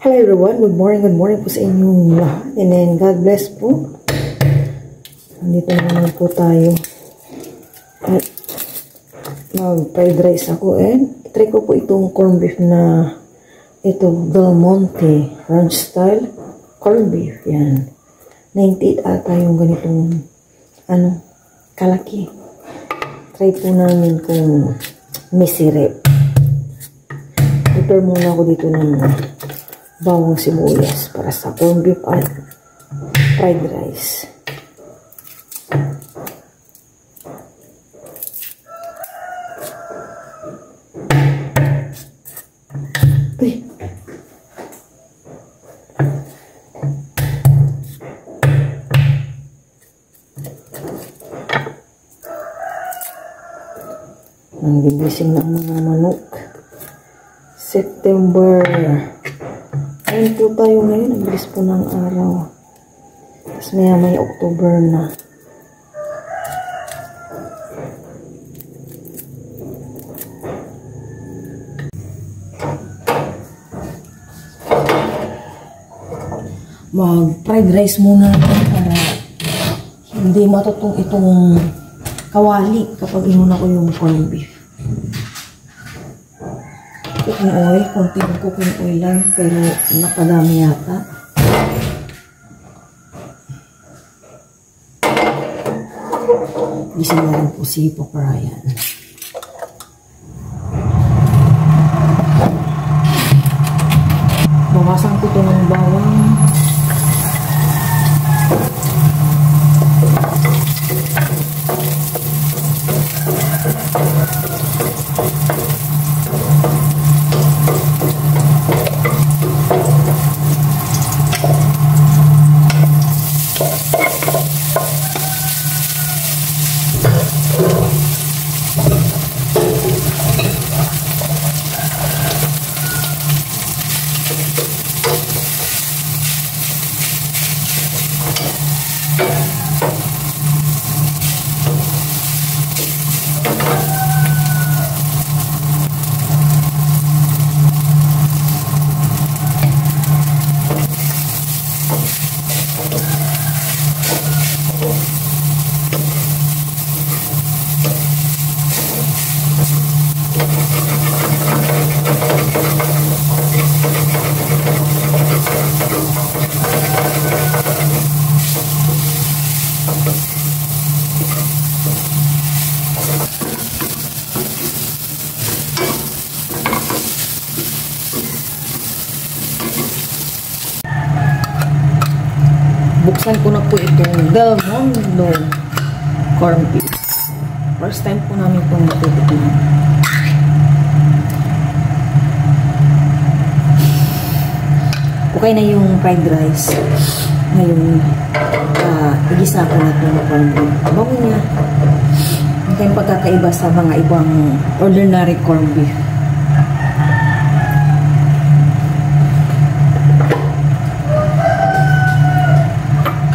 Hello everyone, good morning po sa inyong lahat. And then, God bless po. Nandito naman po tayo. At mag-fried rice ako. And try ko po itong corned beef na ito, Del Monte Ranch Style corned beef. Yan. 98 ata yung ganitong kalaki. Try po namin kung may sirip. Prepare muna ako dito ng bawang sibuyas para sa corned beef at fried rice. Uy. Ang gigising ng mga manok. September. Ayun po tayo ngayon. Ang bilis po ng araw. Tapos may October na. Mag-fried rice muna para hindi matutong itong kawali kapag inuna ko yung corned beef. Cooking oil, konting cooking oil lang, pero napadami yata. Gising na rin po si Papa Ryan. Bawasan ko ito ng bawang. Buksan ko na po itong Del Monte corned beef. First time po namin itong matutunan. Okay na yung fried rice. Ngayon, igisa ko na itong corned beef. Bango niya. Ang tayong pagkakaiba sa mga ibang ordinary corned beef.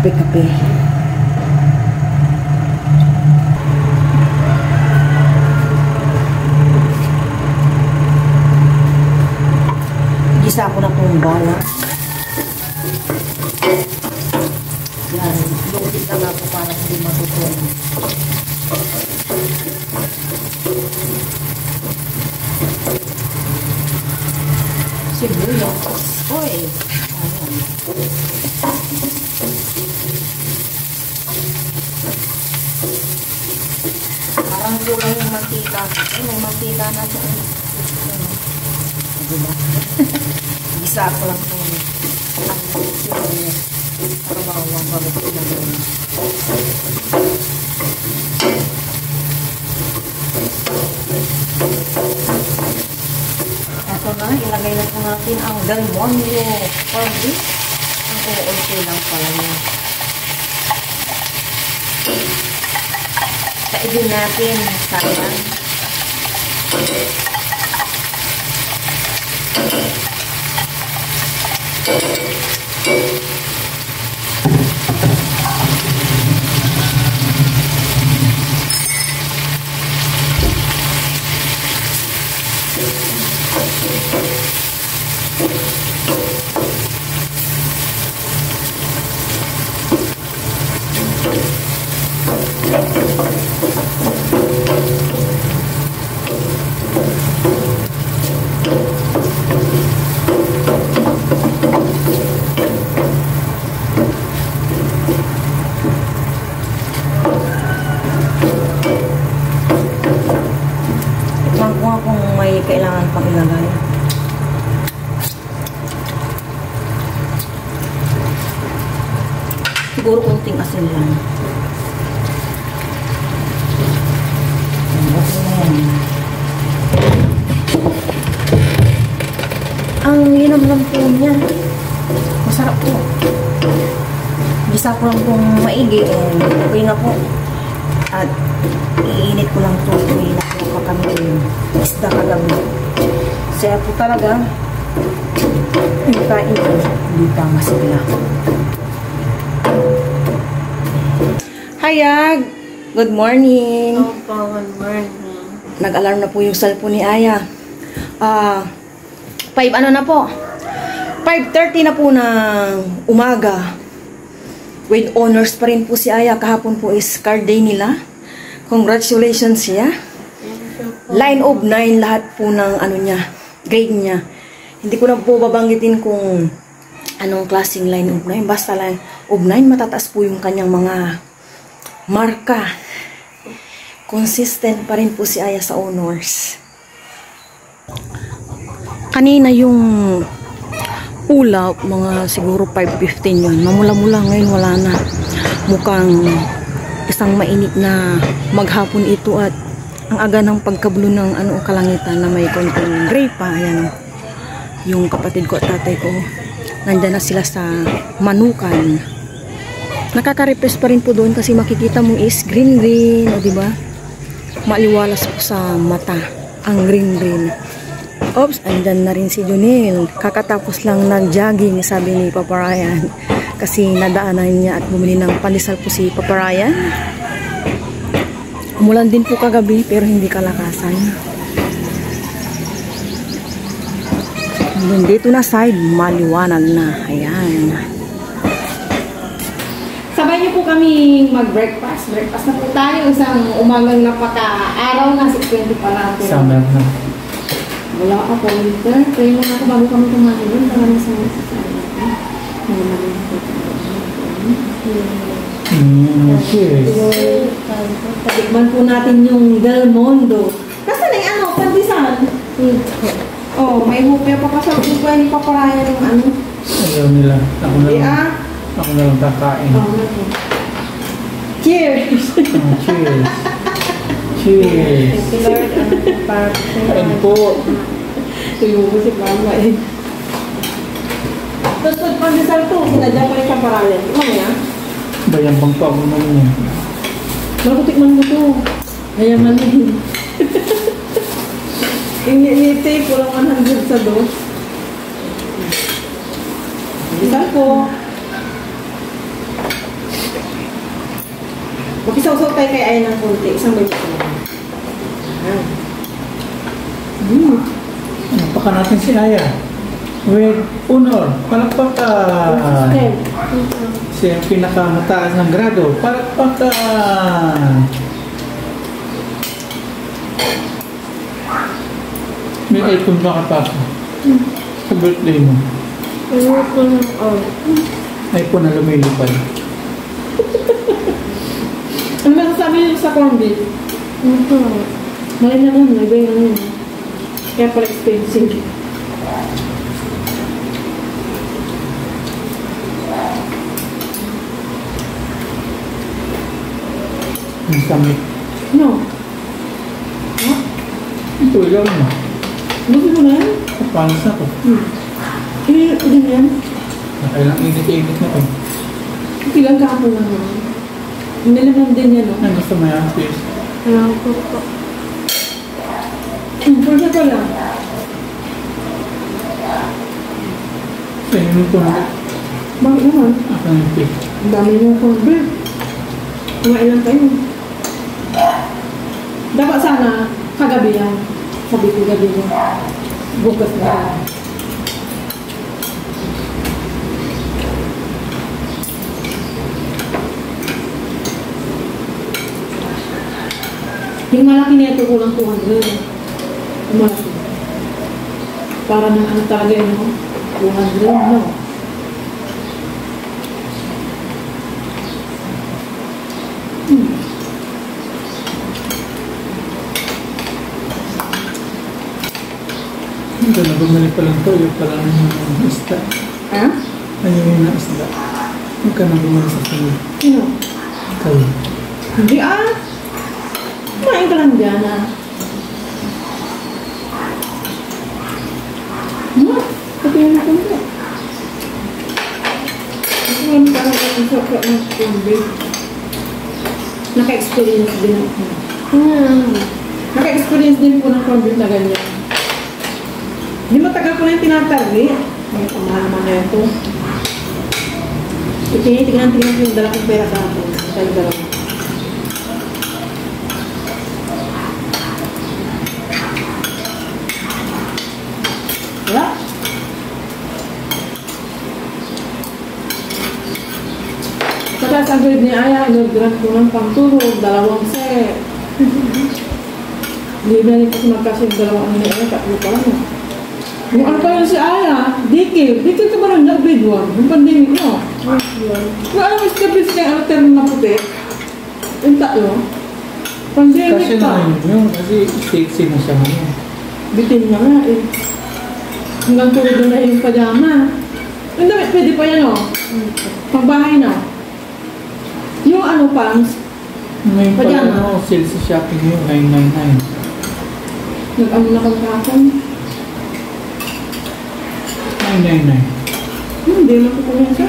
Kape-kape. Gisa ko na itong bawang. Yan. Lupit na nga po para hindi matutong. Sibuyas. Uy! Ayan. Parang kulang yung mantika. Yung mantika natin. Diba? Gisa ko lang itong sibuyas. Para bawang bago ko ilagay. Ito na, ilagay na po natin ang Del Monte corned beef. Ang uunti lang pala niya. Kaibin natin sayang. ilagay. Siguro konting asin lang. Ang linam lang po niya. Masarap po. Gisa ko lang pong maigi. Okay na po. At iinit ko lang ito. Iinit ko pa kami yung isda kagabi. Saya po talaga. Yung kain ko. Hindi pa masigla. Hayag! Good morning! Opo, good morning. Nag-alarm na po yung cellphone ni Aya. 5 ano na po? 5:30 na po ng umaga. With honors pa rin po si Aya. Kahapon po is card day nila. Congratulations siya. Line of 9 lahat po ng ano niya, grade niya. Hindi ko na po babanggitin kung anong klaseng line of 9. Basta line of 9, matataas po yung kanyang mga marka. Consistent pa rin po si Aya sa honors. Kanina yung ula, mga siguro 5:15 yun. Mamula-mula ngayon wala na. Mukhang isang mainit na maghapon ito at ang aga ng pagkablo ng kalangitan na may konting gray pa. Ayan, yung kapatid ko at tatay ko. Nandyan na sila sa Manukan. Nakaka-repress pa rin po doon kasi makikita mo is green-green, o diba? Maliwalas po sa mata ang green-green. Oops, andyan na rin si Junil. Kakatapos lang nag-jogging, sabi ni Papa Ryan. Kasi nadaanan niya at bumili ng pandesal po si Papa Ryan. Umulan din po kagabi pero hindi kalakasan. And dito na side, maliwanag na. Ayan. Sabay niyo po kami mag-breakfast. Breakfast na po tayo. Isang umagang napaka-araw na. 6:20 pa lang. Summer na. Wala ako. Winter. Kaya mo na ako bago kami kumain doon. Maraming sa Cheers. Tikman po natin yung Del Mondo. Nasaan na yung pandesal? Oh, may hupya pa kasi hupya ni Papa Ryan yung ano. Ayaw nila. Ako na lang. Ako na lang kakain. Cheers! Cheers. Cheers. Kain po. Tuyong mo si Mama eh. Tapos pandesal to, sinadya pa rin Papa Ryan. Mamaya? Bayang pang pag-uman niya. Makutikman mo to. Mayaman na yun. Ini-take ko lang 100 sa dos. Isang po. Makisaw-saw tayo kay Aya ng konti. Isang may gusto naman. Napaka natin si Aya. With honor. Palakpakan. Siya ang pinakamataas ng grado. Palakpakan. May icon ba kapasa? Sa birthday mo? iPhone na lumilipad. Ano ba sasabi niyo sa corn beef? Mahal na lang, nagay na yun. Kaya pala expensive. Ang samit. No. Ito, ilaw mo. Gusto mo na yan? Kapalas ako. Ilan din yan? Nakailang init-init na ito. Ilang kahapon lang naman. Nilaman din yan, no? Ang gusto mo yan, please. Alam ko po. Pwede pa lang. Sa inyo ko na. Bakit naman? Ako yung please. Ang dami yung corn beef. Kumain lang tayo. Dapat sana kagabi yan. Sabi ko gabi yan. Bukas na. Yung malaki na ito kulang 200. Yung malaki. Para ng ano talaga yun, no? 200, no? Ito na, bumalik pa lang to. Yung parang isda. Ha? Ayun yung na isda. Huwag ka na bumalik sa sunod. Sino? Ikaw. Hindi kumain ka lang dyan Pati yung kumbo. Kasi ngayon parang ang sakit ng kumbo. Naka-experience din ako. Naka-experience din po ng kumbo na ganyan. Hindi matagal ko na yung tinatari. Ay, pamahal naman na ito. Tingnan ko yung dala kong pera sa akin. Tayo dalawa. Wala. Kaya sa grade ni Aya, inurduran ko ng pangtulog, 2 set. Hindi ba rin kasi magkasing 2 ano ni Aya, 3 pa lang. Yung ano pa yun si Aya, dikil ka ba rin na grade 1? Yung pandemic mo. Kung alam mo, skapis niya, ano term na puti? Yung 3. Pandemic Kasi pa. na yun, kasi sexy na siya ngayon. Bitin na nga eh. Hanggang tulad na yung pajama. Yung damit, pwede pa yan Pagbahay na. Yung ano pants, Ngayon pa lang pajama. sale sa shopping yun, 999. Nag-ano na kang kakon. 999. Hindi lang ko kumin siya.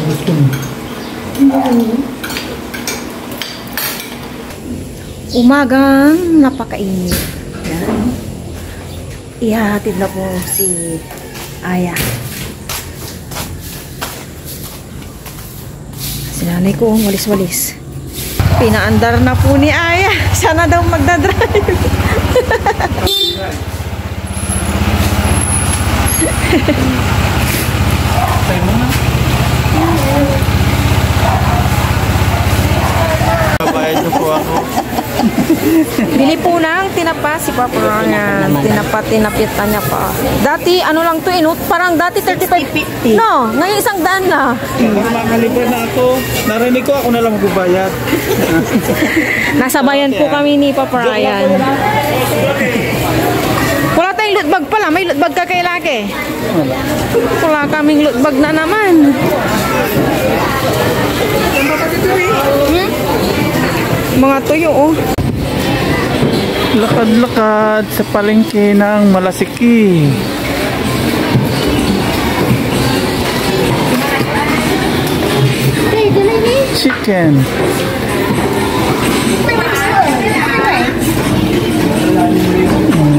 Gusto mo? Umagang napakainit. Yan. Ihahatid na po si Aya. Si nanay ko, walis-walis. Pinaandar na po ni Aya. Sana daw magdadrive. Tayo mo na. Bayad niyo po ako. Bili po ng tinapa si Papa Rangan. Tinapit-tinapitan niya pa. Dati, ano lang to, parang dati 35.50. No, ngayon 100 na. Makalipad na ako. Narinig ko ako na lang magbabayad. Nasa bayan po kami ni Papa Ryan. Wala tayong loot bag pala. May loot bag ka kay laki. Wala kaming loot bag na naman. Mga tuyo, Lakad-lakad sa palengke ng Malasiki. Chicken.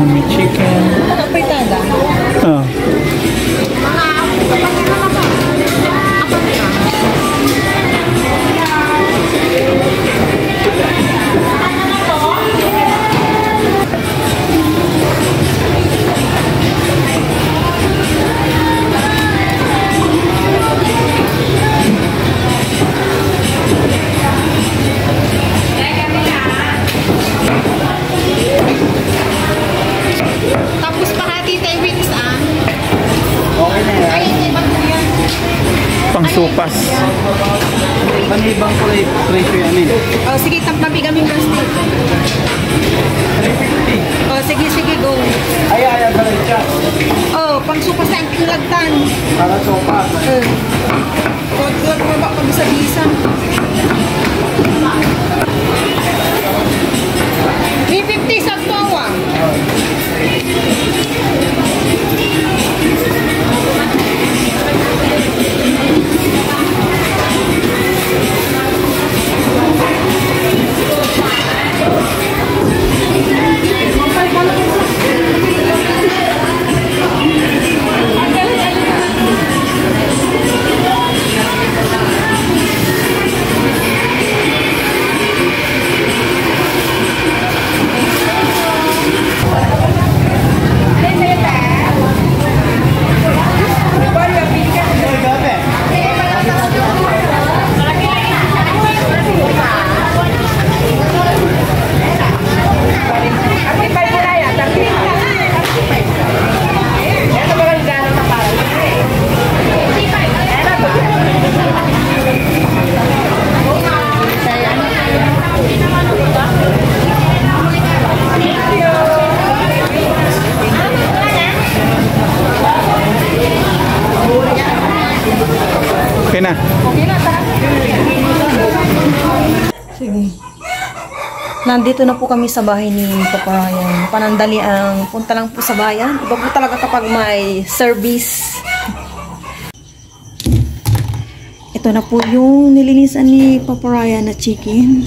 May chicken. Ah. Tapos parati tayo weeks Pangsupas. Panibang ko ay presyo yan eh. Oh, sige, tampabi kami plastic. 350. Oh, sige, go. Ay, balik siya. Oh, pangsupas na ang pinagtan. Para sopa. Huwag mo ba pabisa-bisa? 350 sa tawa. Sige. Nandito na po kami sa bahay ni Papa Ryan. Panandali ang punta lang po sa bayan. Iba po talaga kapag may service. Ito na po yung nilinisan ni Papa Ryan na chicken.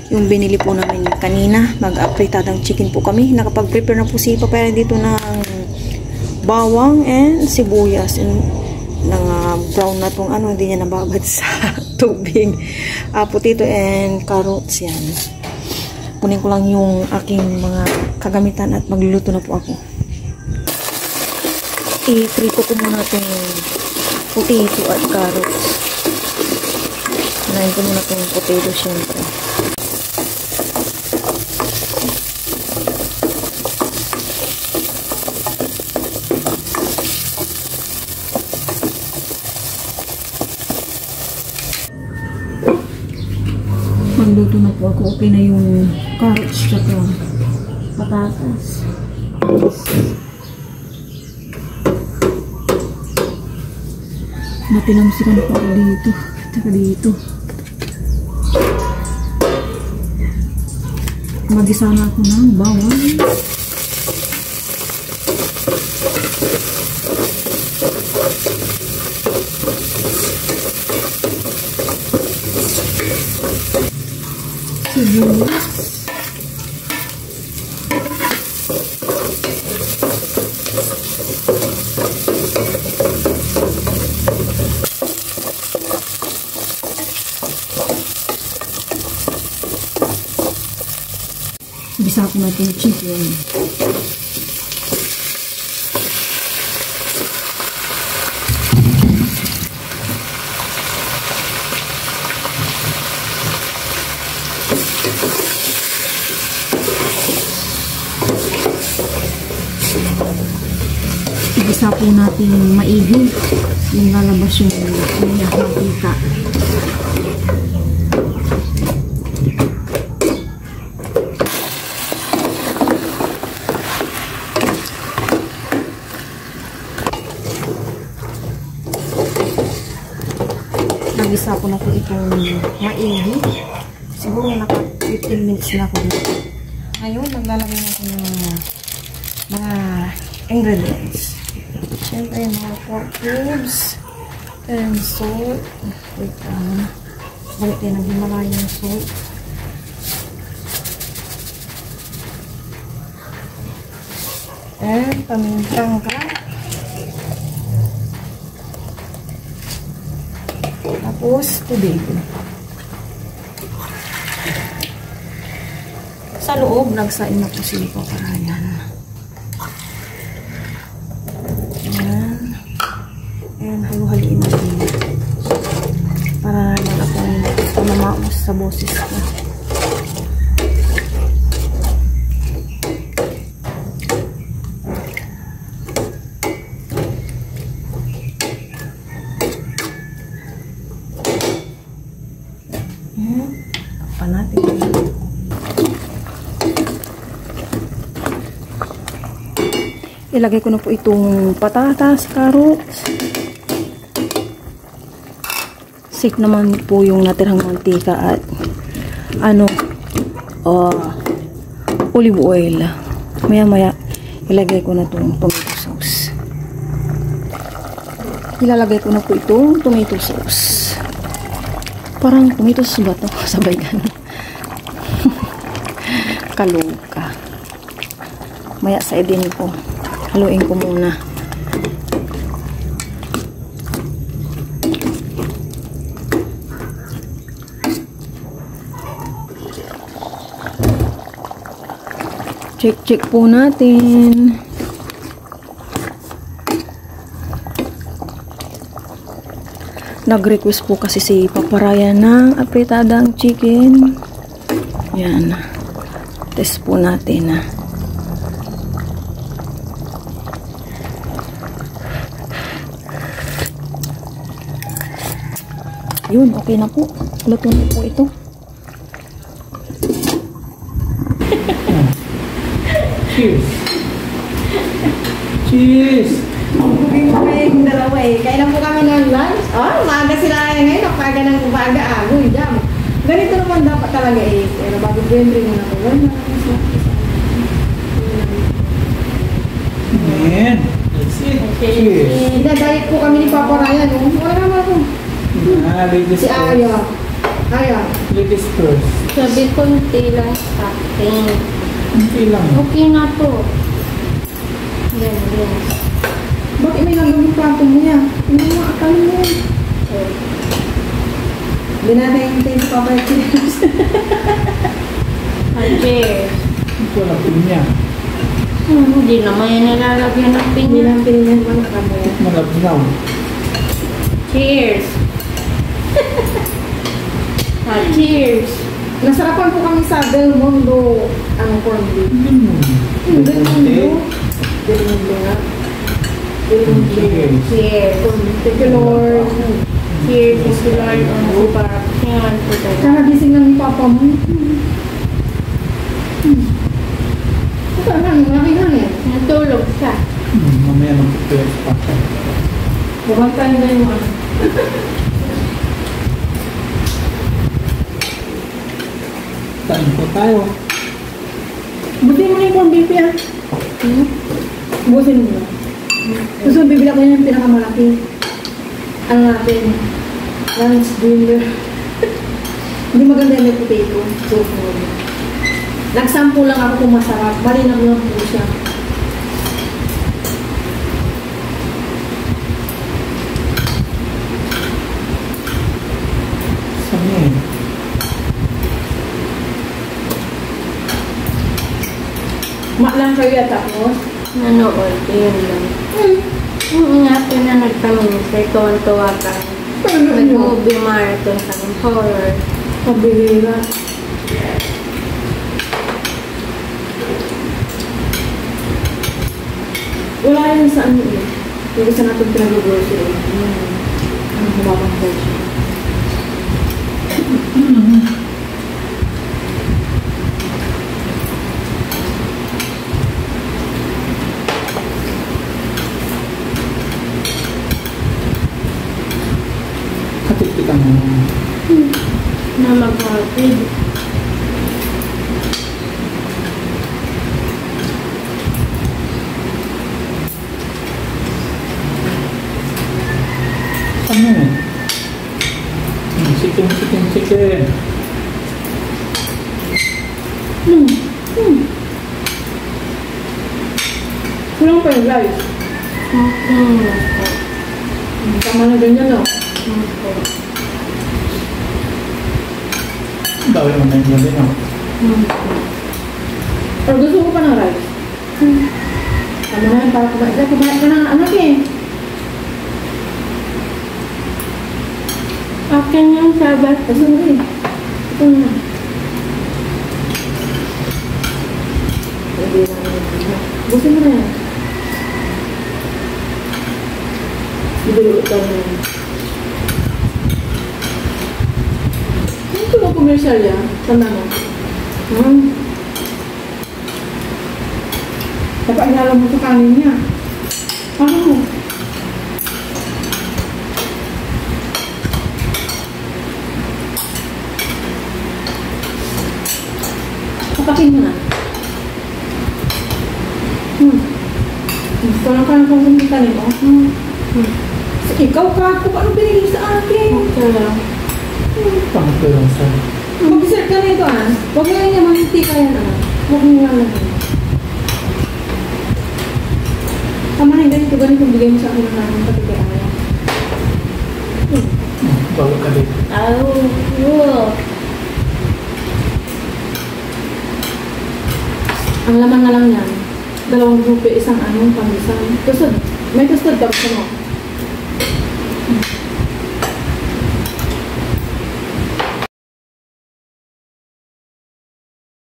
Yung binili po namin kanina. Mag-apritadang chicken po kami. Nakapag-prepare na po si Papa Ryan dito ng bawang and sibuyas. And brown na tong ano, hindi niya nababad sa tubig. Potato and carrots yan. Kunin ko lang yung aking mga kagamitan at magluluto na po ako. I-prito ko muna itong potato at carrots. Hinahin ko muna itong potato syempre. Magluto na po ako. Okay na yung carrots tsaka patatas. Natinamsikan po ako dito. Tsaka dito. Magisa na ako ng bawang. Sibuyas. Bisa ko natin yung chicken. Igisa po natin maigi yung lalabas yung mantika. Nagisa po na po itong maigi. Siguro naka 15 minutes na ako dito. Ngayon, naglalagay na ako ng mga ingredients. Siyempre, mga pork cubes and salt. Wait lang. Balik din, nagmamala yung salt. And pamintang ka. Tapos, tubig. Sa loob, nagsain na po si Papa Ryan. Ayan. Ayan, haluhaliin natin. Para naman akong pamamaos sa boses ko. Ayan. Takpan natin. Ilagay ko na po itong patatas, carrots. Sik naman po yung natirang mantika at olive oil. Maya-maya ilagay ko na itong tomato sauce. Ilalagay ko na po itong tomato sauce. Parang tomato sauce ba ito? Sabay ganun. Kaloka. Maya sa edin ko. Haluin ko muna. Check po natin. Nag-request po kasi si Papa Ryan ng apretadang chicken. Yan. Test po natin. Yun, okay na po. Luto na po ito. Cheers! Cheers! Booking kami yung dalawa eh. Kailan po kami ng lunch? Oh, maaga sila ngayon. Napaga ng umaga. Uy, jam. Ganito naman dapat talaga eh. Pero bago friend rin na ako. Wala na kami sa Ayan. That's it. Cheers. Dadayit po kami ni Papa Ryan. Oh. Wala naman ako. Ladies Si first. Aya. Aya. Ladies first. Sabi ko, hindi lang sa akin. Okay lang. Okay na to. Yan, yan. Bakit may nagawin yung plato mo yan? Hindi mo akala mo yan. Hindi natin yung tayo si Papa yung cheers. Cheers. Ito na pinya. Hindi naman yan nalalagyan ng Hindi pinya. lang pinigyan mo ng kamo yan. Malabnaw. Cheers. Cheers. Nasarapan po kami sa Del Mundo, corned beef. Del Mundo. Del Mundo nga. Del Mundo. Cheers. Cheers. Thank you, Lord. Cheers. Thank you, Lord. Ang para yan po tayo. Kakagising lang ni Papa mo. Ito lang, maraming hangin. Natulog siya. Mamaya mag-prepare pa. Bumantayin na yung ano. Kain po tayo. Buti mo na yung corned beef yan. Busin mo na. Gusto bibili ako yan yung pinakamalaki. Ano natin? Lunch dinner. Hindi maganda yung may potato. So, nagsample lang ako kung masarap. Malinag lang po siya. Saan yan? Lang kayo at tapos. Nanood. Yun lang. Nga pinanood kami. Kaya tuwan-tuwa ka. Nag-movie marathon kami. Horror. Pabihira. Wala yan sa ano eh. Yung isa natin pinag-grocery. Ang humabang version. Katip-tikan mo. Na mag-hatid. Ano yan? Chicken. Kulang pa yung rice. Tama na ganyan no? Bawal mo na yung gabi, no? Pero gusto ko pa ng rice. Tama na yun para kumain. Kumain ka ng anak eh. Akin yung sabat. Gusto mo rin. Ito na. Hindi na yun. Gusto mo na yan. Bibili ito na yan. Ito ba commercial yan? Tanda mo? Dapat inala mo sa kanin niya. Ano mo? Kapakin mo na. Gusto lang ka ng konsumitanin mo? Ikaw ka, kung ano binigay sa akin? Okay lang. Pangatlo lang sa... Mag-dessert ka na ito ah. Huwag na yan, manti ka yan ah. Huwag mo nga lang. Tama na yung ganito bigay mo sa akin ng namin pati kaya kaya. Bawal ka din. Ang laman na lang yan. 2 grupo, isang pamisan. Tusod. May tusod ka gusto mo.